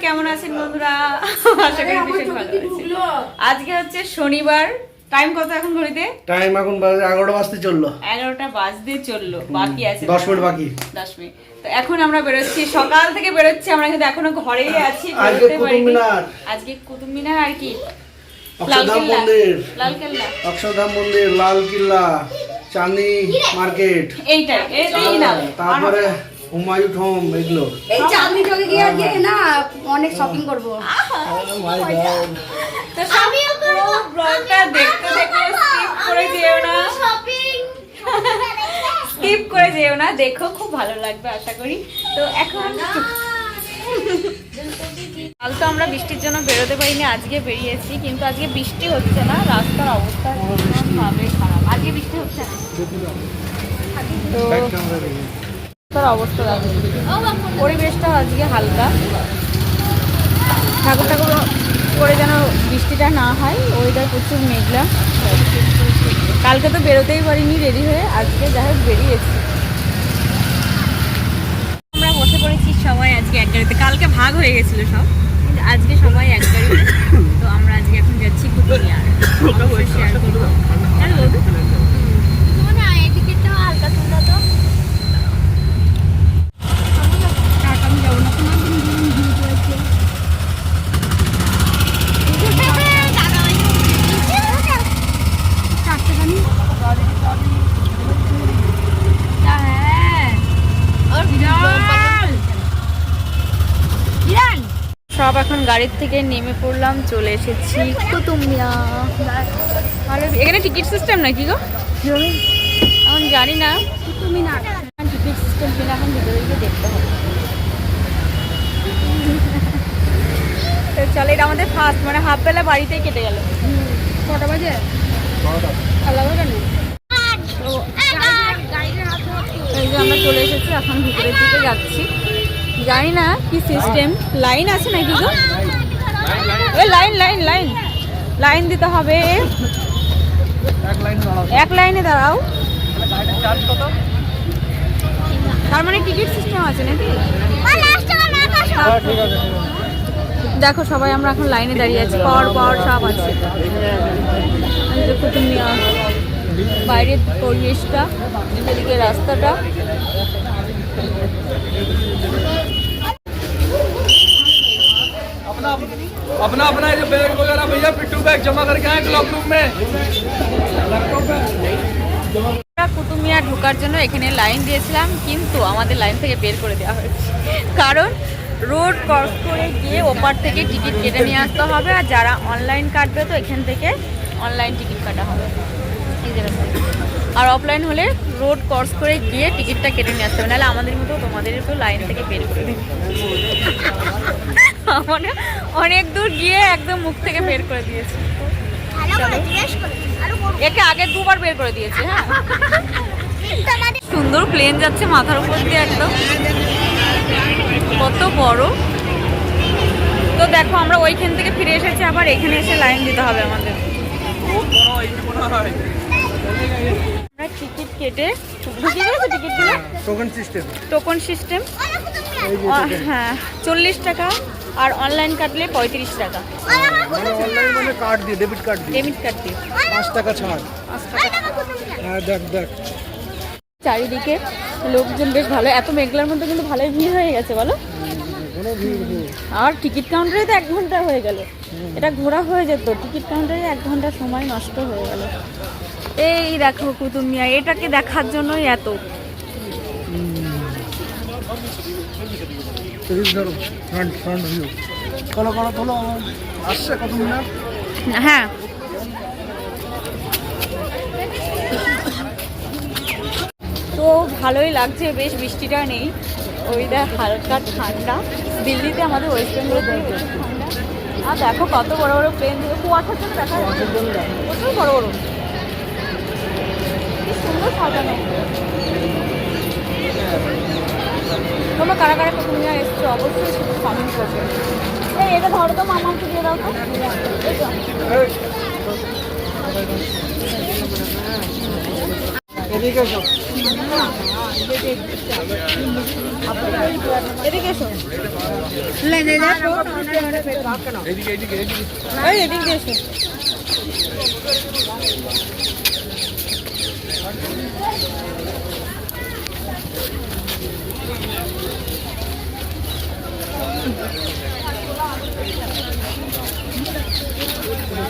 কেমন আছেন বন্ধুরা? আশা করি ভীষণ ভালো আছেন। আজকে হচ্ছে শনিবার। টাইম কত এখন ঘড়িতে? টাইম এখন বাজে 11টা বাজতে চললো। 11টা বাজতে চললো, বাকি আছে 10 মিনিট বাকি। 10 মিনিট। তো এখন আমরা বেরোচ্ছি, সকাল থেকে বেরোচ্ছি, আমরা কিন্তু এখনো ঘরেই আছি। আজকে কুতুব মিনার। আজকে কুতুব মিনার আর কি? অক্ষরধাম মন্দির, লালকেল্লা, অক্ষরধাম মন্দির, লাল কিল্লা, চাঁদনি মার্কেট, এইটাই না। তারপরে হুমায়ুন হোম, এগুলো। এই চাঁদনি চকে গিয়ে আজকে না অনেক শপিং করব। তো আমিও করব। ব্লগটা দেখতে দেখতে স্কিপ করে যেও না, স্কিপ করে যেও না, দেখো খুব ভালো লাগবে আশা করি। তো এখন কাল তো আমরা বৃষ্টির জন্য বেরোতে পারিনি, আজকে বেরিয়েছি, কিন্তু আজকে বৃষ্টি হচ্ছে না, রাস্তার অবস্থা ভীষণভাবে খারাপ। আজকে বৃষ্টি হচ্ছে না, তো রাস্তার অবস্থা দেখো। পরিবেশটা আজকে হালকা, ঠাকুর ঠাকুর করে যেন বৃষ্টিটা না হয়। ওয়েদার প্রচুর মেঘলা। কালকে তো বেরোতেই পারিনি রেডি হয়ে, আজকে যাই হোক বেরিয়েছি। আমরা বসে পড়েছি সবাই আজকে এক গাড়িতে। কালকে ভাগ হয়ে গেছিল সব, কিন্তু আজকে সবাই এক গাড়িতে। তো আমরা আজকে এখন যাচ্ছি কুতুব মিনার। শেয়ার করবো। হালকা ঠান্ডা তো সব এখন গাড়ির থেকে নেমে পড়লাম, চলে এসেছি কুতুব মিনার। ভালো, এখানে টিকিট সিস্টেম নাকি গো? এখন জানি না। কুতুব মিনার টিকিট সিস্টেম কিনা, এখন ভিতরে গিয়ে দেখতে হবে। তো চলে, এটা আমাদের ফার্স্ট, মানে হাফ বেলা বাড়িতেই কেটে গেল। কটা বাজে? 12টা। ভালো হবে কেন? তো এই যে আমরা চলে এসেছি, এখন ভিতরের দিকে যাচ্ছি। জানি না কি সিস্টেম, লাইন আছে নাকি গো? ওই লাইন লাইন লাইন লাইন দিতে হবে। এক লাইনে দাঁড়াও। তার মানে টিকিট সিস্টেম আছে নাকি? দেখো সবাই আমরা এখন লাইনে দাঁড়িয়ে আছি, পর পর সব আছে। কুতুব মিনার বাইরের পরিবেশটা, এদিকে রাস্তাটা। अपना अपना जो बैग वगैरह भैया पिट्टू बैग जमा करके आए क्लॉक रूम में। কুতুব মিনার ঢোকার জন্য এখানে লাইন দিয়েছিলাম, কিন্তু আমাদের লাইন থেকে বের করে দেওয়া হয়েছে, কারণ রোড ক্রস করে গিয়ে ওপার থেকে টিকিট কেটে নিয়ে আসতে হবে। আর যারা অনলাইন কাটবে তো এখান থেকে অনলাইন টিকিট কাটা হবে এই জায়গাতে। আর অফলাইন হলে রোড ক্রস করে গিয়ে টিকিটটা কেটে নিয়ে আসতে হবে, নাহলে আমাদের মতো তোমাদের তো লাইন থেকে বের করে দেবে। মানে অনেক দূর গিয়ে একদম মুখ থেকে বের করে দিয়েছে। একে আগে দুবার বের করে দিয়েছে। হ্যাঁ, সুন্দর প্লেন যাচ্ছে মাথার উপর দিয়ে, একদম কত বড়। তো দেখো আমরা ওইখান থেকে ফিরে এসেছি, আবার এখানে এসে লাইন দিতে হবে আমাদের। আমরা টিকিট কেটে ঢুকিয়ে দিয়েছি, টিকিটগুলো টোকন সিস্টেম। হ্যাঁ, 40 টাকা, আর অনলাইন কাটলে 35 টাকা। মানে কার্ড দিয়ে, ডেবিট কার্ড দিয়ে, 5 টাকা ছাড়। 5 টাকা। হ্যাঁ, দেখ চারিদিকে লোকজন বেশ ভালো, এত মেঘলার মধ্যে কিন্তু ভালোই ভিড় হয়ে গেছে বলো। আর টিকিট কাউন্টারে তো 1 ঘন্টা হয়ে গেল, এটা ঘোরা হয়ে যেত, টিকিট কাউন্টারে 1 ঘন্টা সময় নষ্ট হয়ে গেল। এই দেখো কুতুব মিনার, এটাকে দেখার জন্যই এত। হ্যাঁ, তো ভালোই লাগছে, বেশ বৃষ্টিটা নেই, ওয়েদার হালকা ঠান্ডা। দিল্লিতে আমাদের ওয়েস্ট বেঙ্গলে ঠান্ডা। আর দেখো কত বড় বড় প্লেন, কুয়াশার জন্য দেখা যাচ্ছে প্রচুর বড় বড়, কি সুন্দর সাজানো। তোমরা কারা কারা কুতুব মিনার এসছো অবশ্যই সেটা কমেন্ট করবে। এই এটা ধরো তো, মামাকে দিয়ে দাও তো। এই তো এদিকে এসো। এদিকে এসো, এই এদিকে এসো।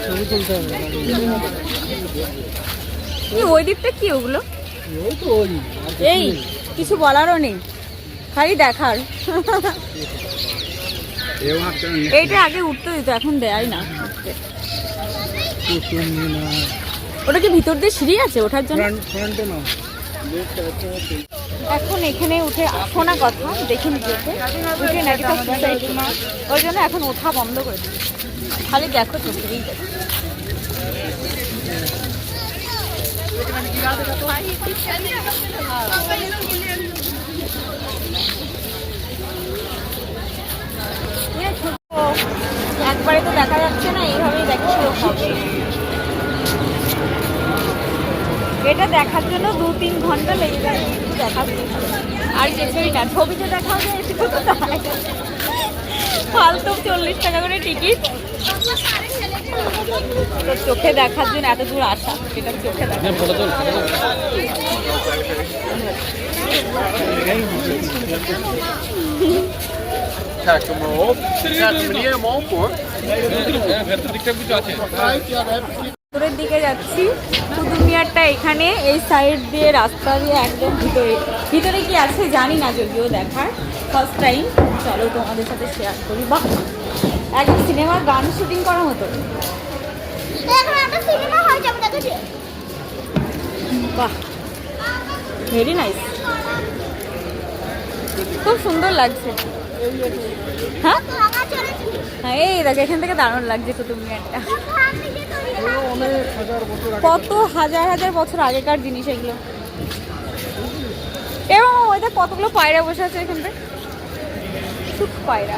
ছবি তুলতে হবে। ওই দিকটা কি ওগুলো? ওই তো ওই এই কিছু বলারও নেই, খালি দেখার। এইটা আগে উঠতে দিত, এখন দেয় না উঠতে। ওটা কি ভিতর দিয়ে সিঁড়ি আছে ওঠার জন্য? ফ্রন্টে না। এখন এখানে উঠে শোনা কথা দেখিনি, উঠে নাকি তার সুসাইড, ওই জন্য এখন ওঠা বন্ধ করে দিচ্ছি। খালি দেখো চোখেই দেখো। একবারে তো দেখা যাচ্ছে না, এইভাবেই দেখতে হবে। এটা দেখার জন্য 2-3 ঘন্টা লেগে যায়, একটু দেখাচ্ছি আর কিছুই না। ছবিতে দেখাও যায়, এটুকু তো দেখায়। ফালতু 40 টাকা করে টিকিট, তো চোখে দেখার জন্য এত দূর আসা, এটা চোখে দেখা। ভিতরের দিকে যাচ্ছি, কুতুব মিনারটা এখানে এই সাইড দিয়ে রাস্তা দিয়ে একদম ভিতরে। ভিতরে কি আছে জানি না, যদিও দেখার ফার্স্ট টাইম। চলো তোমাদের সাথে শেয়ার করি। বাহ, একদম সিনেমার গান শুটিং করার মতো। বাহ, ভেরি নাইস, খুব সুন্দর লাগছে। হ্যাঁ হ্যাঁ, এই দেখ এখান থেকে দারুণ লাগছে কুতুব মিনারটা। কত হাজার হাজার বছর আগেকার জিনিস এগুলো। এবং ওইটা কতগুলো পায়রা বসে আছে এখানটা, সুখ পায়রা।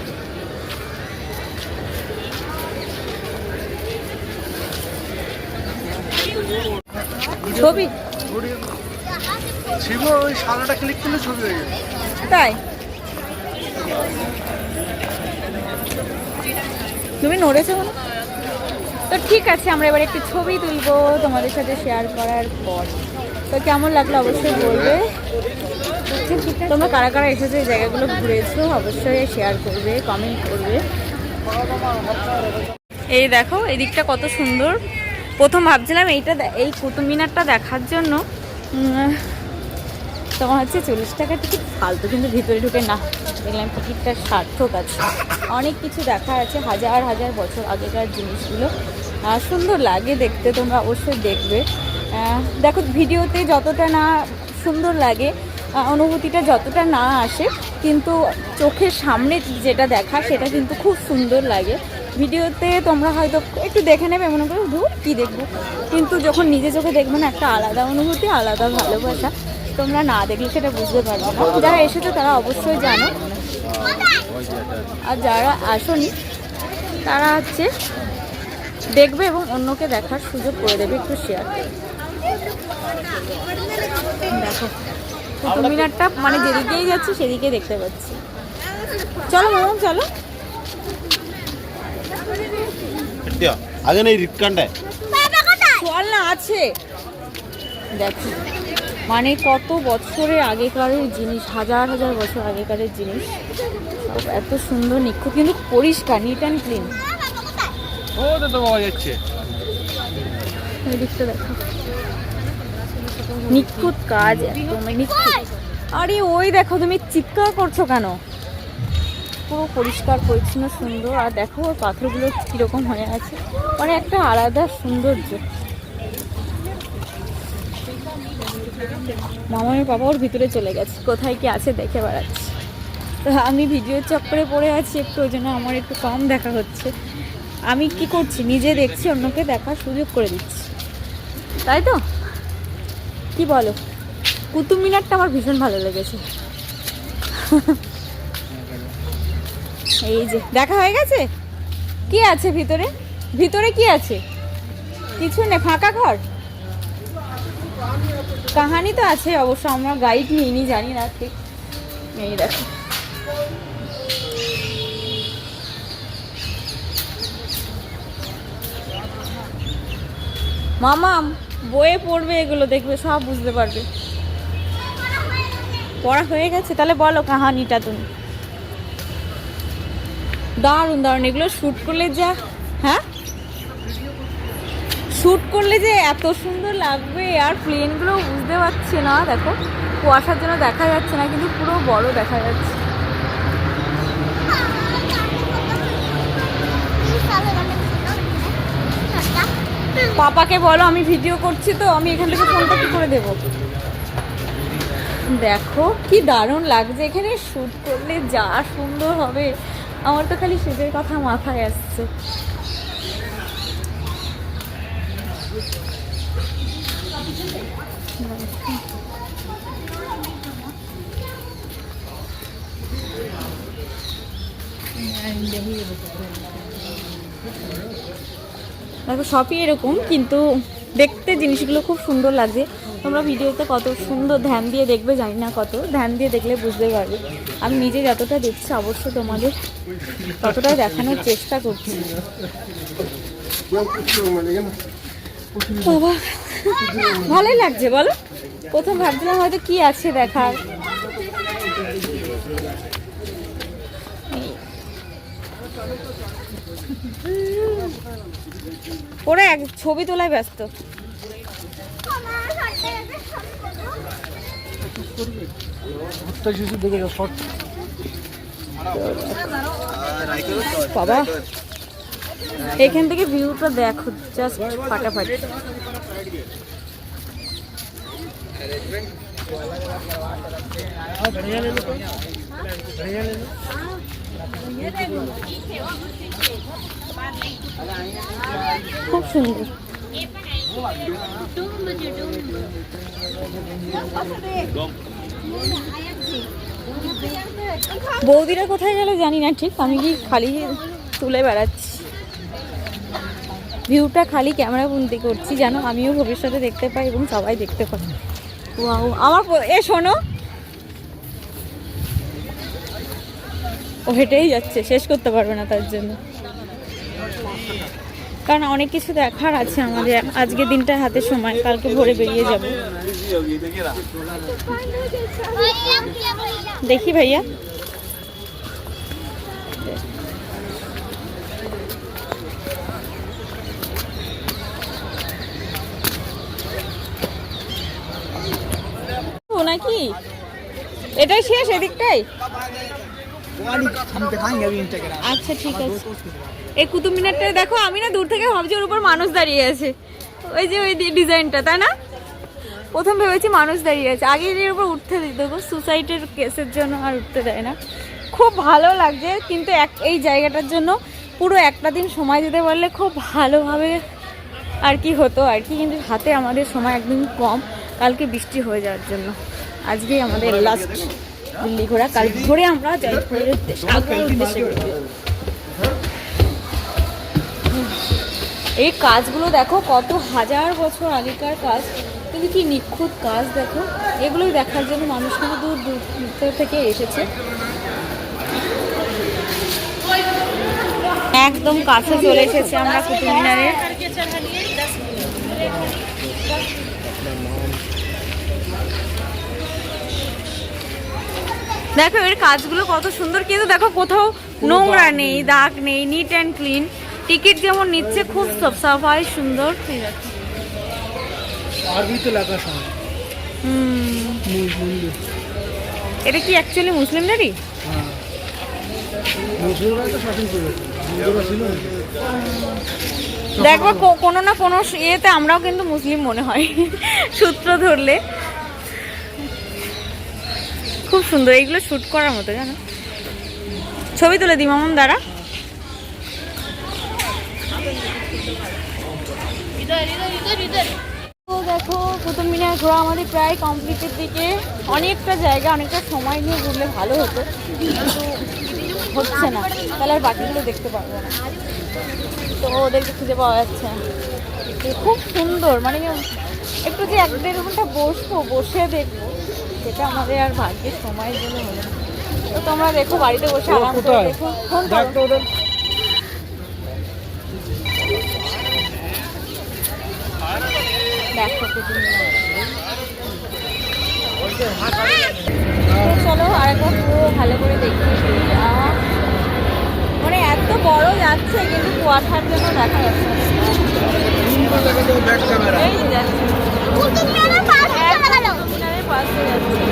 ছবি ছিল, ওই সাদাটা ক্লিক করলে ছবি হয়ে যাবে। তাই তুমি নড়েছো না? তো ঠিক আছে, আমরা এবার একটু ছবি তুলবো তোমাদের সাথে শেয়ার করার পর। তো কেমন লাগলো অবশ্যই বলবে। তোমরা কারা কারা এসেছো, এই জায়গাগুলো ঘুরেছো অবশ্যই শেয়ার করবে, কমেন্ট করবে। এই দেখো এই দিকটা কত সুন্দর। প্রথম ভাবছিলাম এই কুতুব মিনারটা দেখার জন্য তোমার হচ্ছে 40 টাকা টিকিট ফালতু, কিন্তু ভিতরে ঢুকে না, দেখলাম টিকিটটা সার্থক আছে। অনেক কিছু দেখার আছে, হাজার হাজার বছর আগেকার জিনিসগুলো। সুন্দর লাগে দেখতে, তোমরা অবশ্যই দেখবে। দেখো ভিডিওতে যতটা না সুন্দর লাগে, অনুভূতিটা যতটা না আসে, কিন্তু চোখের সামনে যেটা দেখা সেটা কিন্তু খুব সুন্দর লাগে। ভিডিওতে তোমরা হয়তো একটু দেখে নেবে, মনে করো দূর কী দেখবো, কিন্তু যখন নিজে চোখে দেখবে না, একটা আলাদা অনুভূতি, আলাদা ভালোবাসা। তোমরা না দেখলে সেটা বুঝতে পারবে না। যারা এসেছো তারা অবশ্যই জানো, আর যারা আসোনি তারা হচ্ছে দেখবে এবং অন্যকে দেখার সুযোগ করে দেবে, একটু শেয়ার। দেখো কুতুব মিনারটা মানে যেদিকেই যাচ্ছি সেদিকেই দেখতে পাচ্ছি। চলো মামা চলো। আগে নেই রিপকান্ডে চল না, আছে দেখো, মানে কত বছরের আগেকারের জিনিস, হাজার হাজার বছর আগেকারের জিনিস, এত সুন্দর নিখুঁত, কিন্তু পরিষ্কার, নিট অ্যান্ড ক্লিন। এই দিকটা দেখো, নিখুঁত কাজ, একদম নিখুঁত। আরে ওই দেখো, তুমি চিৎকার করছো কেন? পুরো পরিষ্কার পরিচ্ছন্ন সুন্দর। আর দেখো ওর পাথরগুলো কীরকম হয়ে আছে, মানে একটা আলাদা সৌন্দর্য। মামার বাবা ওর ভিতরে চলে গেছে, কোথায় কি আছে দেখে বেড়াচ্ছে। তো আমি ভিডিওর চক্করে পড়ে আছি একটু, ওই জন্য আমার একটু কম দেখা হচ্ছে। আমি কি করছি, নিজে দেখছি, অন্যকে দেখার সুযোগ করে দিচ্ছি, তাই তো? কি বলো? কুতুব মিনারটা আমার ভীষণ ভালো লেগেছে। এই যে দেখা হয়ে গেছে। কি আছে ভিতরে? ভিতরে কি আছে? কিছু নেই, ফাঁকা ঘর। কাহানি তো আছে অবশ্য, আমরা গাইড নিইনি, জানি না ঠিক। এই দেখো মামা বইয়ে পড়বে, এগুলো দেখবে সব বুঝতে পারবে। পড়া হয়ে গেছে, তাহলে বলো কাহানিটা তুমি। দারুণ দারুণ, এগুলো শ্যুট করলে যা, হ্যাঁ শ্যুট করলে যে এত সুন্দর লাগবে। আর প্লেনগুলো বুঝতে পারছি না, দেখো কুয়াশার জন্য দেখা যাচ্ছে না, কিন্তু পুরো বড় দেখা যাচ্ছে। পাপাকে বলো আমি ভিডিও করছি তো, আমি এখান থেকে ফোনটা কি করে দেবো। দেখো কি দারুণ লাগছে, এখানে শ্যুট করলে যা সুন্দর হবে। আমার তো খালি শ্যুটের কথা মাথায় আসছে। দেখো সবই এরকম, কিন্তু দেখতে জিনিসগুলো খুব সুন্দর লাগছে। তোমরা ভিডিওতে কত সুন্দর ধ্যান দিয়ে দেখবে, জানি না কত ধ্যান দিয়ে দেখলে বুঝতে পারবে। আমি নিজে যতটা দেখছি অবশ্য তোমাদের ততটা দেখানোর চেষ্টা করছি। বাবা ভালোই লাগছে বলো। প্রথম ভাবছিলাম হয়তো কি আছে দেখার, ওরা এক ছবি তোলায় ব্যস্ত। বাবা এখান থেকে ভিউটা দেখো, জাস্ট ফাটাফাটি। খুব সুন্দর। বৌদিরা কোথায় গেল জানি না ঠিক, আমি কি খালি তুলে বেড়াচ্ছি ভিউটা, খালি ক্যামেরা বন্দি করছি যেন আমিও ভবিষ্যতে দেখতে পাই এবং সবাই দেখতে পাই। ওয়াও আমার এ শোনো, ও হেঁটেই যাচ্ছে, শেষ করতে পারবে না তার জন্য, কারণ অনেক কিছু দেখার আছে আমাদের। আজকে দিনটা হাতে সময়, কালকে ভোরে বেরিয়ে যাব। দেখি ভাইয়া নাকি এটাই শেষ এদিকটাই? আচ্ছা ঠিক আছে। এই কুতুব মিনারটা দেখো, আমি না দূর থেকে ভাবছি ওর উপর মানুষ দাঁড়িয়ে আছে, ওই যে ওই ডিজাইনটা, তাই না? প্রথম ভেবেছি মানুষ দাঁড়িয়ে আছে। আগে এর উপর উঠতে দিত গো, সুসাইডের কেসের জন্য আর উঠতে দেয় না। খুব ভালো লাগছে, কিন্তু এই জায়গাটার জন্য পুরো একটা দিন সময় দিতে পারলে খুব ভালোভাবে আর কি হতো আর কি, কিন্তু হাতে আমাদের সময় একদম কম, কালকে বৃষ্টি হয়ে যাওয়ার জন্য। আজকেই আমাদের লাস্ট দিল্লি ঘোরা, কাল ভোরে আমরা জয়পুরের উদ্দেশ্যে। এই কাজগুলো দেখো কত হাজার বছর আগেকার কাজ, কিন্তু কি নিখুঁত কাজ দেখো। এগুলোই দেখার জন্য মানুষ কিন্তু দূর দূর থেকে এসেছে। একদম কাছে চলে এসেছে আমরা কুতুব মিনারে। দেখো এর কাজগুলো কত সুন্দর, কিন্তু দেখো কোথাও নোংরা নেই, দাগ নেই, নিট অ্যান্ড ক্লিন। টিকিট যেমন নিচ্ছে খুব সাফাই সুন্দর। এটা কি অ্যাকচুয়ালি মুসলিমদেরই? দেখো কোনো না কোনো ইয়েতে আমরাও কিন্তু মুসলিম মনে হয় সূত্র ধরলে। খুব সুন্দর, এইগুলো শুট করার মতো জানো। ছবি তুলে দিই মামুন দ্বারা। দেখো কুতুব মিনার ঘোরা আমাদের প্রায় কমপ্লিটের দিকে। অনেকটা জায়গা, অনেকটা সময় নিয়ে ঘুরলে ভালো হতো, কিন্তু হচ্ছে না, তাহলে আর বাকিগুলো দেখতে পারবো না। তো ওদেরকে খুঁজে পাওয়া যাচ্ছে না। খুব সুন্দর, মানে একটু যে 1-1.5 ঘন্টা বসবো, বসে দেখবো, সেটা আমাদের আর ভাগ্যের সময়ের জন্য হলো না। তো তোমরা দেখো বাড়িতে বসে আরাম করে কোথায়? দেখো। ফোন দেখ তো ওদের। দেখো কুতুব মিনার। তো চলো আরেকবার পুরো ভালো করে দেখি। মানে এত বড় যাচ্ছে কিন্তু কুয়াশার জন্য দেখা যাচ্ছে না। Back camera. এই যাচ্ছে কুতুব মিনারের পাশে যাচ্ছে।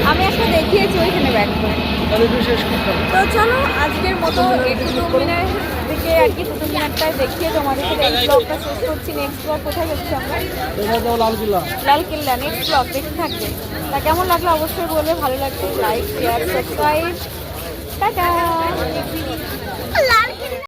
আমি একটা দেখিয়েছি ওইখানে ব্যাক করে। তাহলে তুই শেষ করতে হবে। তো চলো আজকের মতো এই কুতুব মিনার থেকে আর কি কুতুব মিনারটা দেখিয়ে তোমাদের সাথে এই ব্লগটা শেষ করছি। নেক্সট ব্লগ কোথায় যাচ্ছি আমরা? এটা তো লালকিল্লা। লালকেল্লা। নেক্সট ব্লগ দেখতে থাকবে। তা কেমন লাগলো অবশ্যই বলবে। ভালো লাগবে লাইক শেয়ার সাবস্ক্রাইব। টাটা।